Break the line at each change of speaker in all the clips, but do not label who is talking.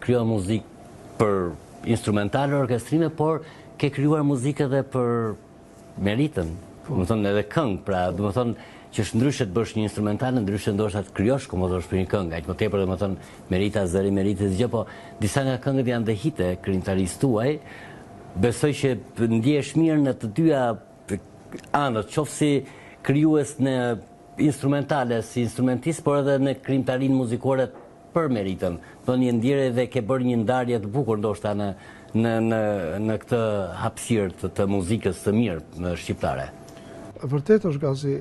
Krijon muzikë për instrumentale, orkestrime, por ke krijuar muzikë edhe për meritën, do të thonë edhe këngë, pra do të thonë që është ndryshe të bësh një instrumentale, ndryshe ndoshta të krijosh kompozosh për një këngë, aq më tepër do të thonë merita zëri, merita gjë, po disa nga këngët janë dhe hite krijimtarisë tuaj. Besoj që ndihesh mirë në të dyja anët, qoftë si krijues në instrumentale, si instrumentist, por edhe në krijimtarinë muzikore për meritën. Do një ndjerë dhe ke bërë një ndarje të bukur ndoshta në këtë hapësirë të muzikës të mirë në shqiptare.
Vërtet është gazi,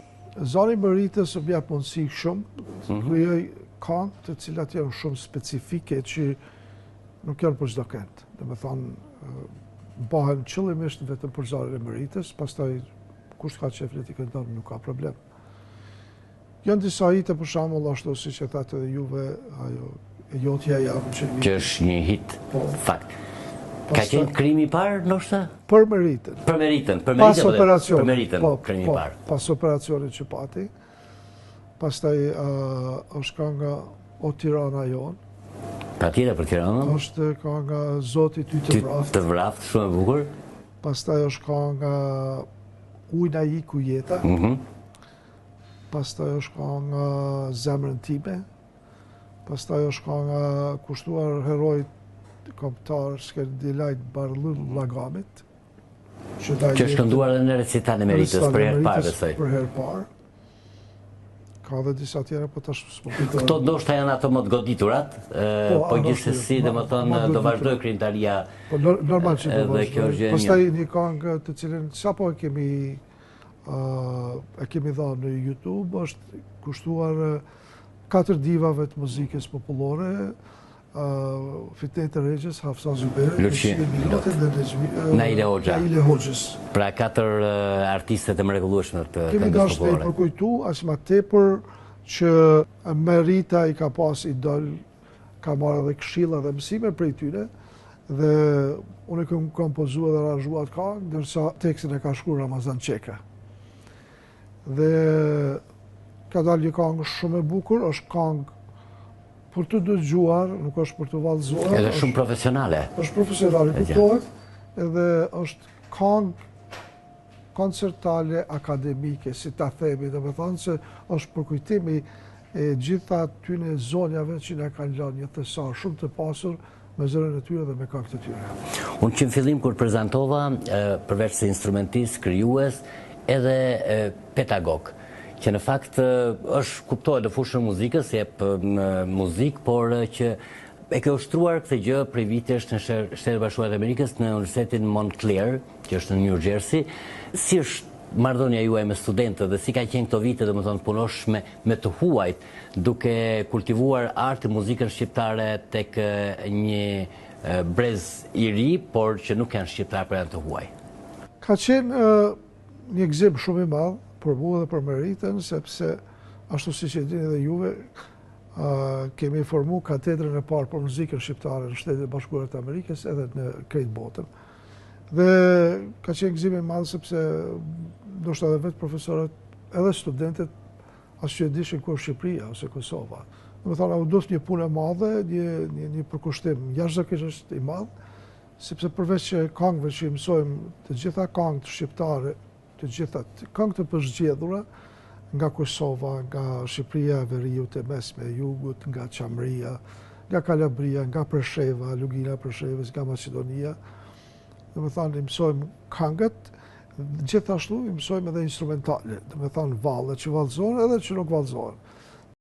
zoni Meritës më jep mundësi shumë, krijoj këngë të cilat janë shumë specifike që nuk janë për çdo kënd. Domethënë bëhen qëllimisht vetëm për zonin e Meritës, pastaj kush ka qef le t'i këndon nuk ka problem. Janë disa hite për shembull ashtu siç e thatë edhe juve, ajo e jotja jam
që është një hit fakt. Ka qenë krimi i parë ndoshta?
Për meritën.
Për meritën,
pas operacionit.
Për meritën, krimi i parë.
Pas operacionit që pati. Pastaj është kënga O Tirana jon.
Patjetër për Tiranën.
Është kënga Zoti ty të vraftë.
Të vraftë, shumë e bukur.
Pastaj është kënga Ujna i ku jeta. Pastaj është kënga Zemrën time. Pastaj është kënga kushtuar heroit kombëtar Skëndelajt Barllën Llagamit.
Që është kënduar edhe në recital e Meritës për herë parë, besoj.
Për herë parë. Ka dhe disa tjera, po tash s'po kujtoj.
Këto ndoshta janë ato më të goditurat, po gjithsesi domethënë do vazhdoj krijimtaria.
Po normal që do
vazhdoj.
Pastaj një këngë të cilën sapo e kemi dhënë në YouTube, është kushtuar 4 divave të muzikës popullore, Fitnete Regjës, Hafsa Zuberi,
Naile
Hoxhës.
Pra 4 artistet e mrekullueshme të këngës
popullore. Kemi dashur të i përkujtu, as më tepër që Merita i ka pas idol, ka marrë edhe këshilla dhe mësime prej tyre, dhe unë kam kompozuar dhe aranjuar këngë, ndërsa tekstin e ka shkruar Ramazan Çeka. Dhe ka dalë një këngë shumë e bukur, është këngë për të dëgjuar, nuk është për të vallëzuar.
Edhe shumë profesionale.
Është profesionale, kuptohet, edhe është këngë koncertale akademike, si ta themi, dhe me thonë se është përkujtimi e gjitha tyne zonjave që ne kanë lënë një thesar shumë të pasur me zërin e tyre dhe me këngët e tyre.
Unë që në fillim kur prezantova, përveç se instrumentist, krijues, edhe pedagog, që në fakt është kuptohet në fushën e muzikës, jep muzikë, por që e ke ushtruar këtë gjë prej vitesh në Shtetet e Bashkuara të Amerikës, në Universitetin Montclair, që është në New Jersey. Si është marrëdhënia juaj me studentët dhe si ka qenë këto vite, domethënë punosh me të huajt, duke kultivuar artin, muzikën shqiptare tek një brez i ri, por që nuk janë shqiptar për janë të huaj?
Ka qenë një gëzim shumë i madh për mua dhe për Meritën, sepse ashtu siç e dini dhe juve, kemi formu katedrën e parë për muzikën shqiptare në Shtetet e Bashkuara të Amerikës edhe në krejt botën. Dhe ka qenë gëzim i madh sepse ndoshta edhe vetë profesorët, edhe studentët, as që e dishin ku është Shqipëria ose Kosova. Domethënë, u duf një punë e madhe, një përkushtim jashtëzakonisht i madh, sepse përveç që këngëve që i mësojmë, të gjitha këngët shqiptare, të gjitha këngë të përzgjedhura nga Kosova, nga Shqipëria e Veriut e Mesme, Jugut, nga Çamria, nga Kalabria, nga Presheva, Lugina Preshevës, nga Maqedonia. Domethënë, i mësojmë këngët, gjithashtu i mësojmë edhe instrumentale, domethënë vallet që vallëzohen edhe që nuk vallëzohen.